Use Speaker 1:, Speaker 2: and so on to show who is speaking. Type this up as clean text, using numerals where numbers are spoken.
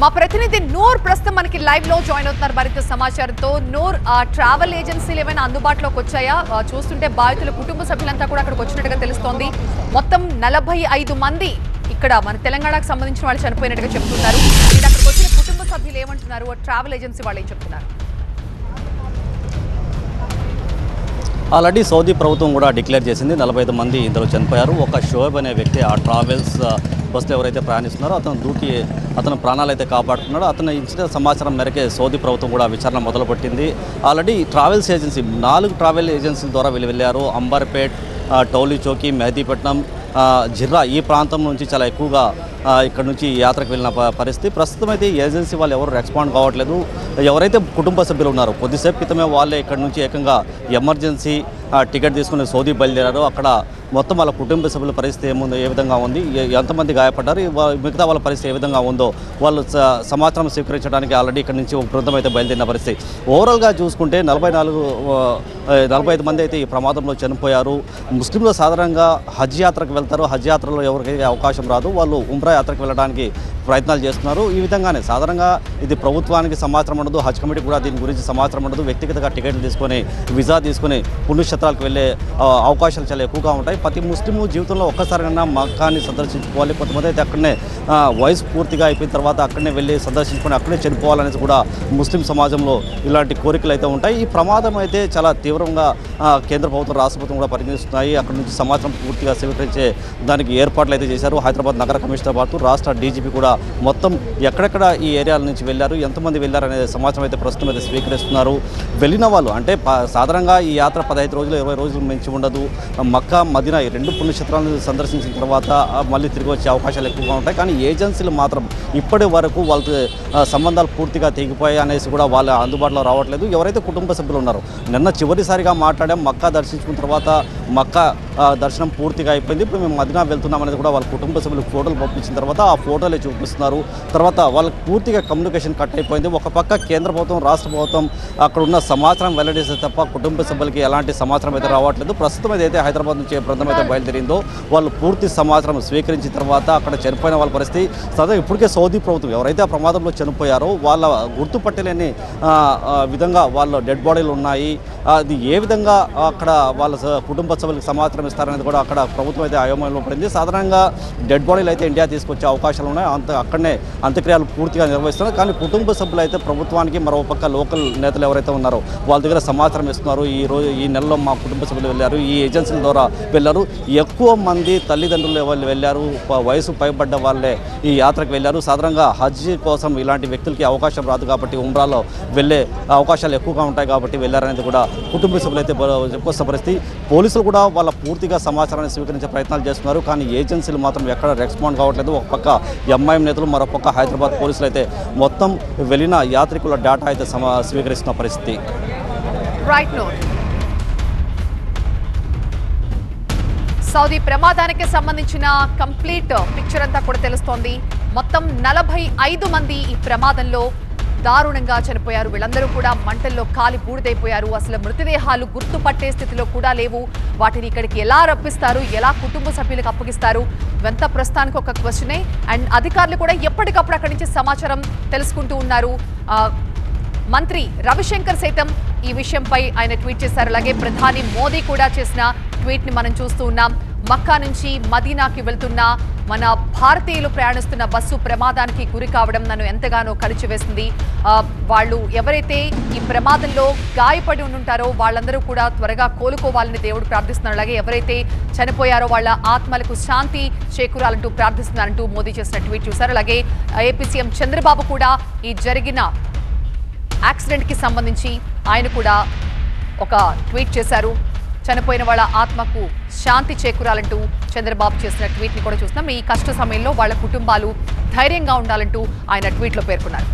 Speaker 1: మా ప్రతినిధి నూర్ ప్రస్తుతం మనకి లైవ్ లో జాయిన్ అవుతున్నారు మరింత సమాచారంతో. నూర్, ట్రావెల్ ఏజెన్సీలు ఏమైనా అందుబాటులోకి వచ్చాయా? చూస్తుంటే బాధితుల కుటుంబ సభ్యులంతా కూడా అక్కడికి వచ్చినట్టుగా తెలుస్తోంది. మొత్తం 45 మంది ఇక్కడ మన తెలంగాణకు సంబంధించిన వాళ్ళు చనిపోయినట్టుగా చెప్తున్నారు. అక్కడికి వచ్చిన కుటుంబ సభ్యులు ఏమంటున్నారు, ట్రావెల్ ఏజెన్సీ వాళ్ళు ఏం చెప్తున్నారు?
Speaker 2: ఆల్రెడీ సౌదీ ప్రభుత్వం కూడా డిక్లేర్ చేసింది 45 మంది ఇందులో చనిపోయారు. ఒక షోయబ్ అనే వ్యక్తి ఆ ట్రావెల్స్ బస్సులో ఎవరైతే ప్రయాణిస్తున్నారో అతను దూకి అతను ప్రాణాలు అయితే కాపాడుతున్నాడో అతను ఇచ్చిన సమాచారం మేరకే సౌదీ ప్రభుత్వం కూడా విచారణ మొదలుపెట్టింది. ఆల్రెడీ ట్రావెల్స్ ఏజెన్సీ 4 ట్రావెల్ ఏజెన్సీల ద్వారా వెళ్ళారు. అంబర్పేట్, టౌలీ చౌకీ, మెహదీపట్నం, జిర్రా ఈ ప్రాంతం నుంచి చాలా ఎక్కువగా ఇక్కడ నుంచి యాత్రకు వెళ్ళిన పరిస్థితి. ప్రస్తుతం అయితే ఈ ఏజెన్సీ వాళ్ళు ఎవరు రెస్పాండ్ కావట్లేదు. ఎవరైతే కుటుంబ సభ్యులు ఉన్నారో కొద్దిసేపు క్రితమే వాళ్ళే ఇక్కడ నుంచి ఏకంగా ఎమర్జెన్సీ టికెట్ తీసుకుని సౌదీ బయలుదేరారు. అక్కడ మొత్తం వాళ్ళ కుటుంబ సభ్యుల పరిస్థితి ఏ విధంగా ఉంది, ఎంతమంది గాయపడ్డారు, మిగతా వాళ్ళ పరిస్థితి ఏ విధంగా ఉందో వాళ్ళు సమాచారం స్వీకరించడానికి ఆల్రెడీ ఇక్కడ నుంచి ఒక బృందం అయితే బయలుదేరిన పరిస్థితి. ఓవరాల్గా చూసుకుంటే 45 మంది అయితే ఈ ప్రమాదంలో చనిపోయారు. ముస్లింలు సాధారణంగా హజ్ యాత్రకు వెళ్తారు. హజ్ యాత్రలో ఎవరికైతే అవకాశం రాదు వాళ్ళు ఉమ్రా యాత్రకు వెళ్ళడానికి ప్రయత్నాలు చేస్తున్నారు. ఈ విధంగానే సాధారణంగా ఇది ప్రభుత్వానికి సమాచారం ఉండదు, హజ్ కమిటీ కూడా దీని గురించి సమాచారం ఉండదు. వ్యక్తిగతంగా టికెట్లు తీసుకొని వీసా తీసుకొని పుణ్యక్షేత్రాలకు వెళ్ళే అవకాశాలు చాలా ఎక్కువగా ఉంటాయి. ప్రతి ముస్లిం జీవితంలో ఒక్కసారిగా మక్కాని సందర్శించుకోవాలి. కొంతమంది అయితే అక్కడనే వయసు పూర్తిగా అయిపోయిన తర్వాత అక్కడనే వెళ్ళి సందర్శించుకొని అక్కడే చనిపోవాలనేసి కూడా ముస్లిం సమాజంలో ఇలాంటి కోరికలు అయితే ఉంటాయి. ఈ ప్రమాదం అయితే చాలా తీవ్రంగా కేంద్ర ప్రభుత్వం, రాష్ట్ర ప్రభుత్వం కూడా పరిగణిస్తున్నాయి. అక్కడ నుంచి సమాచారం పూర్తిగా స్వీకరించే దానికి ఏర్పాట్లు అయితే చేశారు. హైదరాబాద్ నగర కమిషనర్ పాటు రాష్ట్ర డీజీపీ కూడా మొత్తం ఎక్కడెక్కడ ఈ ఏరియాల నుంచి వెళ్ళారు, ఎంతమంది వెళ్ళారనే సమాచారం అయితే ప్రస్తుతం అయితే స్వీకరిస్తున్నారు. వెళ్ళిన వాళ్ళు అంటే సాధారణంగా ఈ యాత్ర 15 రోజులు 20 రోజులు మించి ఉండదు. మక్కా, మదీనా ఈ 2 పుణ్యక్షేత్రాలను సందర్శించిన తర్వాత మళ్ళీ తిరిగి వచ్చే అవకాశాలు ఎక్కువగా ఉంటాయి. కానీ ఏజెన్సీలు మాత్రం ఇప్పటి వరకు వాళ్ళతో సంబంధాలు పూర్తిగా తెగిపోయాయి అనేసి కూడా వాళ్ళ అందుబాటులో రావట్లేదు. ఎవరైతే కుటుంబ సభ్యులు ఉన్నారో నిన్న చివరిసారిగా మాట్లాడాం, మక్కా దర్శించుకున్న తర్వాత మక్కా దర్శనం పూర్తిగా అయిపోయింది, ఇప్పుడు మేము మదీనా వెళ్తున్నాం అనేది కూడా వాళ్ళ కుటుంబ సభ్యులు ఫోటోలు పంపించిన తర్వాత ఆ ఫోటోలే చూపిస్తున్నారు. తర్వాత వాళ్ళకి పూర్తిగా కమ్యూనికేషన్ కట్ అయిపోయింది. ఒక పక్క కేంద్ర ప్రభుత్వం, రాష్ట్ర ప్రభుత్వం అక్కడ ఉన్న సమాచారం వెల్లడిస్తే తప్ప కుటుంబ సభ్యులకి ఎలాంటి సమాచారం అయితే రావట్లేదు. ప్రస్తుతం ఏదైతే హైదరాబాద్ నుంచి బృందం అయితే బయలుదేరిందో వాళ్ళు పూర్తి సమాచారం స్వీకరించిన తర్వాత అక్కడ చనిపోయిన వాళ్ళ పరిస్థితి సదా ఇప్పటికే సౌదీ ప్రభుత్వం ఎవరైతే ఆ ప్రమాదంలో చనిపోయారో వాళ్ళ గుర్తుపట్టలేని విధంగా వాళ్ళ డెడ్ బాడీలు ఉన్నాయి. అది ఏ విధంగా అక్కడ వాళ్ళ కుటుంబ సభ్యులకు సమాచారం ఇస్తారనేది కూడా అక్కడ ప్రభుత్వం అయితే అయోమయంలో పడింది. సాధారణంగా డెడ్ బాడీలు అయితే ఇండియా తీసుకొచ్చే అవకాశాలు ఉన్నాయి. అక్కడనే అంత్యక్రియలు పూర్తిగా నిర్వహిస్తున్నారు. కానీ కుటుంబ సభ్యులు అయితే ప్రభుత్వానికి, మరోపక్క లోకల్ నేతలు ఎవరైతే ఉన్నారో వాళ్ళ దగ్గర సమాచారం ఇస్తున్నారు. ఈ నెలలో మా కుటుంబ సభ్యులు వెళ్ళారు, ఈ ఏజెన్సీల ద్వారా వెళ్ళారు. ఎక్కువ మంది తల్లిదండ్రులు వాళ్ళు వెళ్ళారు, వయసు పైబడ్డ వాళ్ళే ఈ యాత్రకు వెళ్ళారు. సాధారణంగా హజ్ కోసం ఇలాంటి వ్యక్తులకి అవకాశం రాదు కాబట్టి ఉమ్రాలో వెళ్ళే అవకాశాలు ఎక్కువగా ఉంటాయి కాబట్టి వెళ్ళారనేది కూడా కుటుంబ సభ్యులు అయితే చెప్పుకొస్తున్న పరిస్థితి. పోలీసులు కూడా వాళ్ళ పూర్తిగా సమాచారాన్ని స్వీకరించే ప్రయత్నాలు చేస్తున్నారు. కానీ ఏజెన్సీలు మాత్రం ఎక్కడ రెస్పాండ్ కావట్లేదు. ఒక పక్క ఎంఐఎం నేతలు, మరొక హైదరాబాద్ పోలీసులు అయితే మొత్తం వెళ్ళిన యాత్రికుల డేటా అయితే స్వీకరిస్తున్న పరిస్థితి.
Speaker 1: సౌదీ ప్రమాదానికి సంబంధించిన కంప్లీట్ పిక్చర్ అంతా కూడా తెలుస్తోంది. మొత్తం 45 మంది ఈ ప్రమాదంలో దారుణంగా చనిపోయారు. వీళ్ళందరూ కూడా మంటల్లో కాలి బూడిదైపోయారు. అసలు మృతదేహాలు గుర్తుపట్టే స్థితిలో కూడా లేవు. వాటిని ఇక్కడికి ఎలా రప్పిస్తారు, ఎలా కుటుంబ సభ్యులకు అప్పగిస్తారు, ఇవంతా ప్రస్తుతానికి ఒక క్వశ్చనే. అండ్ అధికారులు కూడా ఎప్పటికప్పుడు అక్కడి నుంచి సమాచారం తెలుసుకుంటూ ఉన్నారు. మంత్రి రవిశంకర్ సైతం ఈ విషయంపై ఆయన ట్వీట్ చేశారు. అలాగే ప్రధాని మోదీ కూడా చేసిన ట్వీట్ ని మనం చూస్తూ ఉన్నాం. మక్కా నుంచి మదీనాకి వెళ్తున్న మన భారతీయులు ప్రయాణిస్తున్న బస్సు ప్రమాదానికి గురి కావడం నన్ను ఎంతగానో కలిచివేస్తుంది. వాళ్ళు ఎవరైతే ఈ ప్రమాదంలో గాయపడి ఉంటుంటారో వాళ్ళందరూ కూడా త్వరగా కోలుకోవాలని దేవుడు ప్రార్థిస్తున్నారు. అలాగే ఎవరైతే చనిపోయారో వాళ్ళ ఆత్మలకు శాంతి చేకూరాలంటూ ప్రార్థిస్తున్నారంటూ మోదీ చేసిన ట్వీట్ చూశారు. అలాగే ఏపీ సీఎం చంద్రబాబు కూడా ఈ జరిగిన యాక్సిడెంట్కి సంబంధించి ఆయన కూడా ఒక ట్వీట్ చేశారు. చనిపోయిన వాళ్ళ ఆత్మకు శాంతి చేకూరాలంటూ చంద్రబాబు చేసిన ట్వీట్ని కూడా చూస్తున్నాం. ఈ కష్ట సమయంలో వాళ్ళ కుటుంబాలు ధైర్యంగా ఉండాలంటూ ఆయన ట్వీట్లో పేర్కొన్నారు.